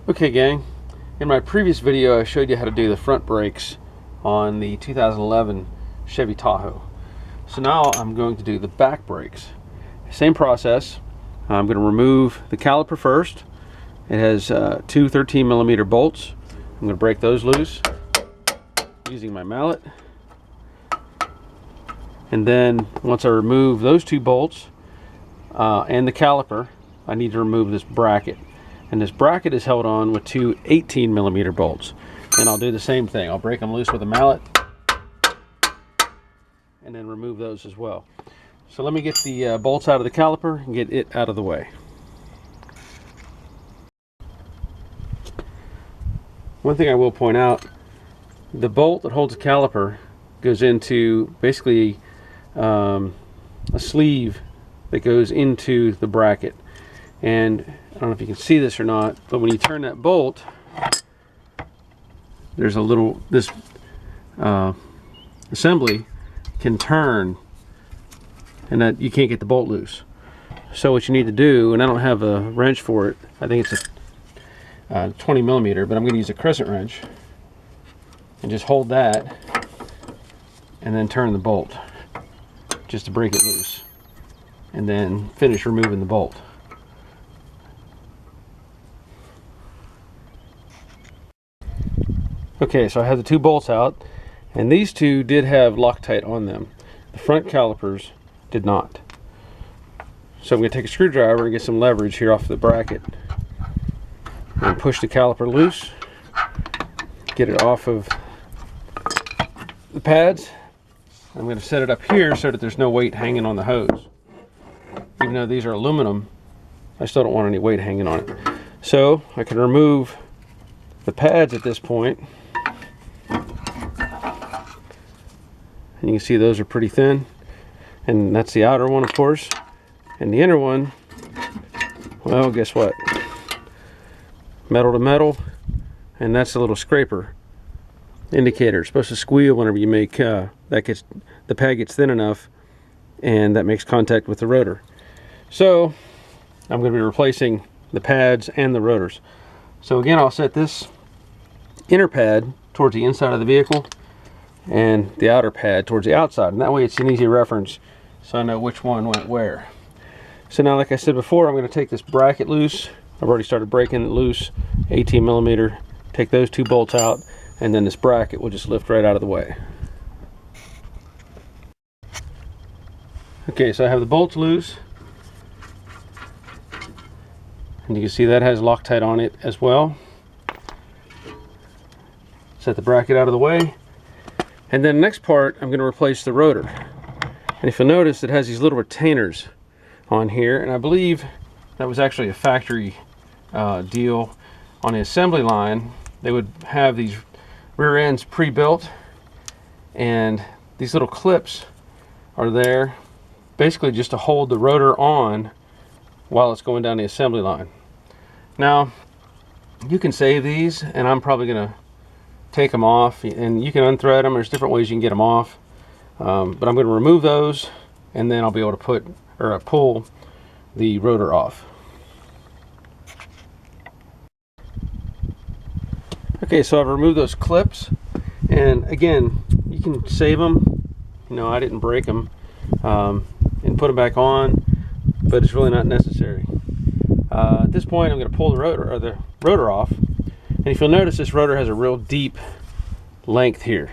Okay gang, in my previous video I showed you how to do the front brakes on the 2011 Chevy Tahoe. So now I'm going to do the back brakes. Same process. I'm going to remove the caliper first. It has two 13mm bolts. I'm going to break those loose using my mallet. And then once I remove those two bolts and the caliper, I need to remove this bracket. And this bracket is held on with two 18mm bolts. And I'll do the same thing. I'll break them loose with a mallet and then remove those as well. So let me get the bolts out of the caliper and get it out of the way. One thing I will point out, the bolt that holds the caliper goes into basically a sleeve that goes into the bracket. And I don't know if you can see this or not, but when you turn that bolt, there's a little, this assembly can turn, and that you can't get the bolt loose. So what you need to do, and I don't have a wrench for it, I think it's a 20mm, but I'm going to use a crescent wrench and just hold that and then turn the bolt just to break it loose, and then finish removing the bolt. Okay, so I have the two bolts out, and these two did have Loctite on them. The front calipers did not. So I'm going to take a screwdriver and get some leverage here off the bracket and push the caliper loose, get it off of the pads. I'm going to set it up here so that there's no weight hanging on the hose. Even though these are aluminum, I still don't want any weight hanging on it. So I can remove the pads at this point. And you can see those are pretty thin, and that's the outer one, of course. And the inner one, well, guess what? Metal to metal, and that's a little scraper indicator. It's supposed to squeal whenever you make the pad gets thin enough, and that makes contact with the rotor. So I'm going to be replacing the pads and the rotors. So again, I'll set this inner pad towards the inside of the vehicle and the outer pad towards the outside, and that way it's an easy reference so I know which one went where. So now, like I said before, I'm going to take this bracket loose. I've already started breaking it loose, 18mm. Take those two bolts out, and then this bracket will just lift right out of the way. Okay, so I have the bolts loose, and you can see that has Loctite on it as well. Set the bracket out of the way. And then the next part, I'm going to replace the rotor. And if you'll notice, it has these little retainers on here, and I believe that was actually a factory deal. On the assembly line, they would have these rear ends pre-built, and these little clips are there basically just to hold the rotor on while it's going down the assembly line. Now, you can save these, and I'm probably going to take them off, and you can unthread them. There's different ways you can get them off, but I'm going to remove those, and then I'll be able to pull the rotor off. Okay, so I've removed those clips, and again, you can save them. You know, I didn't break them, and put them back on, but it's really not necessary. At this point, I'm going to pull the rotor off. And if you'll notice, this rotor has a real deep length here.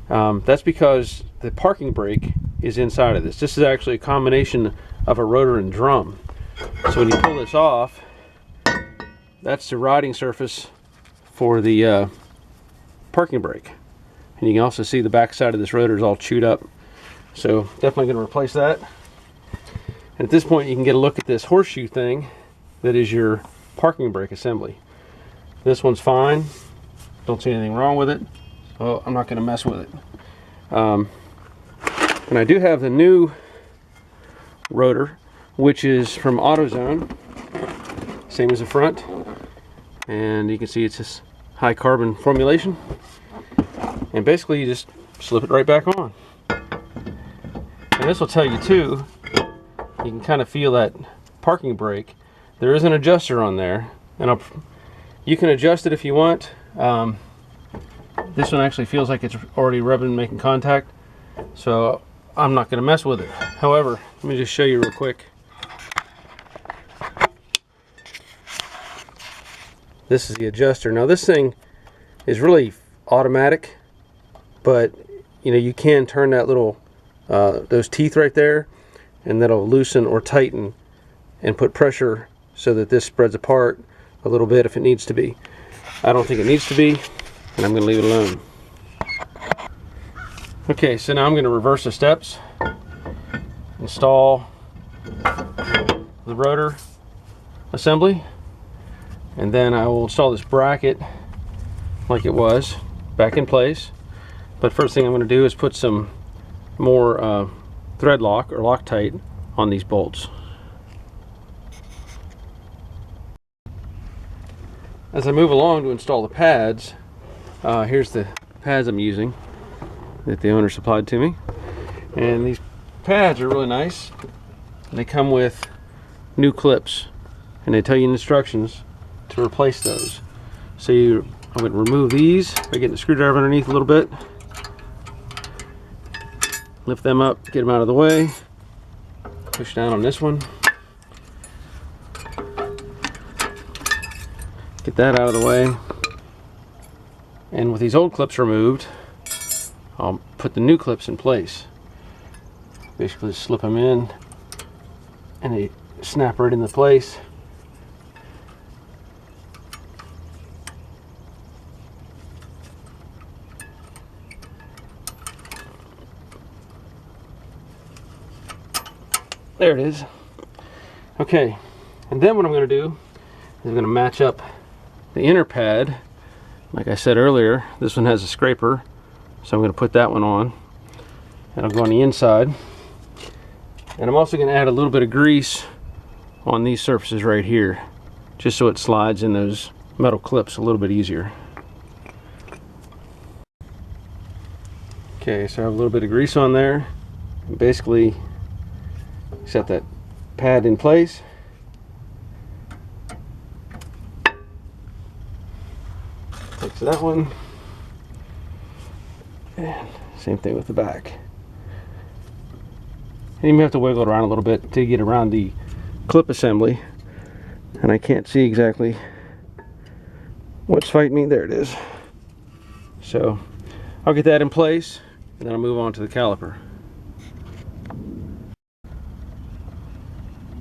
That's because the parking brake is inside of this. This is actually a combination of a rotor and drum. So when you pull this off, that's the riding surface for the parking brake. And you can also see the back side of this rotor is all chewed up. So definitely going to replace that. And at this point, you can get a look at this horseshoe thing that is your parking brake assembly. This one's fine, don't see anything wrong with it, so I'm not going to mess with it. And I do have the new rotor, which is from AutoZone, same as the front, and you can see it's this high carbon formulation, and basically you just slip it right back on. And this will tell you too, you can kind of feel that parking brake. There is an adjuster on there, and You can adjust it if you want. This one actually feels like it's already rubbing and making contact, so I'm not going to mess with it. However, let me just show you real quick. This is the adjuster. Now this thing is really automatic, but you know, you can turn that little those teeth right there, and that'll loosen or tighten and put pressure so that this spreads apart a little bit if it needs to be. I don't think it needs to be, and I'm going to leave it alone. Okay, so now I'm going to reverse the steps, install the rotor assembly, and then I will install this bracket like it was back in place. But first thing I'm going to do is put some more thread lock or Loctite on these bolts. As I move along to install the pads, here's the pads I'm using that the owner supplied to me. And these pads are really nice. They come with new clips, and they tell you in instructions to replace those. So I'm going to remove these by getting the screwdriver underneath a little bit. Lift them up, get them out of the way. Push down on this one. Get that out of the way. And with these old clips removed, I'll put the new clips in place. Basically slip them in and they snap right into place. There it is. Okay, and then what I'm going to do is I'm going to match up the inner pad. Like I said earlier, this one has a scraper, so I'm going to put that one on. That'll go on the inside. And I'm also going to add a little bit of grease on these surfaces right here, just so it slides in those metal clips a little bit easier. Okay, so I have a little bit of grease on there. And basically set that pad in place. Fix that one. And same thing with the back. And you may have to wiggle it around a little bit to get around the clip assembly. And I can't see exactly what's fighting me. There it is. So I'll get that in place, and then I'll move on to the caliper.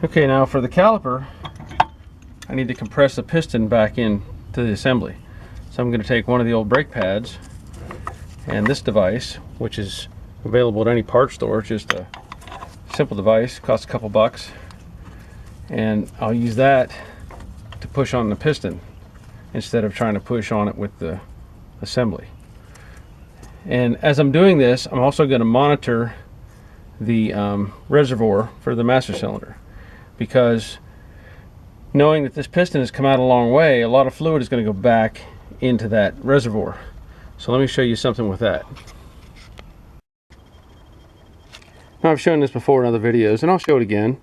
Okay, now for the caliper, I need to compress the piston back in to the assembly. So I'm going to take one of the old brake pads and this device, which is available at any parts store, just a simple device, costs a couple bucks, and I'll use that to push on the piston instead of trying to push on it with the assembly. And as I'm doing this, I'm also going to monitor the reservoir for the master cylinder, because knowing that this piston has come out a long way, a lot of fluid is going to go back into that reservoir. So let me show you something with that. Now, I've shown this before in other videos, and I'll show it again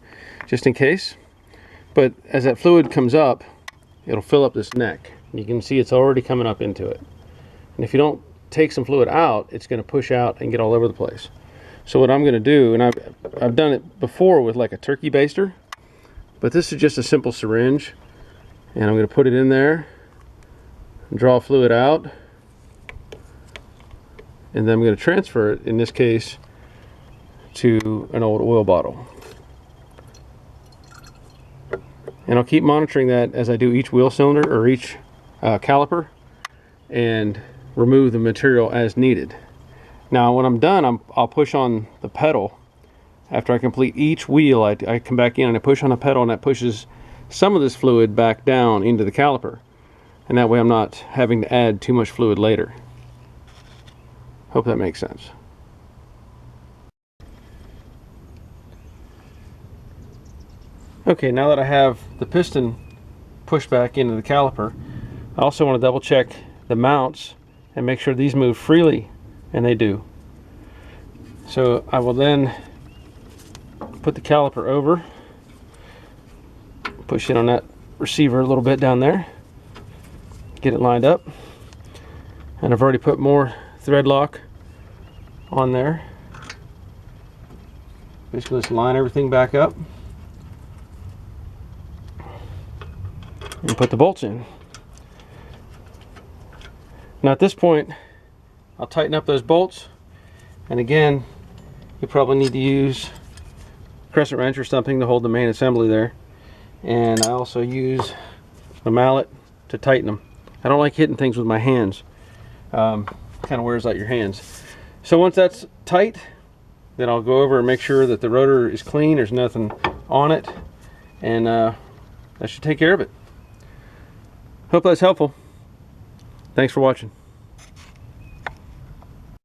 just in case. But as that fluid comes up, it'll fill up this neck. You can see it's already coming up into it. And if you don't take some fluid out, it's going to push out and get all over the place. So what I'm going to do, and I've done it before with like a turkey baster, but this is just a simple syringe, and I'm going to put it in there and draw fluid out, and then I'm going to transfer it, in this case, to an old oil bottle. And I'll keep monitoring that as I do each wheel cylinder or each caliper, and remove the material as needed. Now when I'm done, I'll push on the pedal. After I complete each wheel, I come back in and I push on the pedal, and that pushes some of this fluid back down into the caliper. And that way I'm not having to add too much fluid later. Hope that makes sense. Okay, now that I have the piston pushed back into the caliper, I also want to double check the mounts and make sure these move freely, and they do. So I will then put the caliper over, push in on that receiver a little bit down there, get it lined up. And I've already put more thread lock on there. Basically just line everything back up and put the bolts in. Now at this point, I'll tighten up those bolts, and again, you probably need to use a crescent wrench or something to hold the main assembly there. And I also use a mallet to tighten them. I don't like hitting things with my hands. Kind of wears out your hands. So once that's tight, then I'll go over and make sure that the rotor is clean, there's nothing on it, and that should take care of it. Hope that's helpful. Thanks for watching.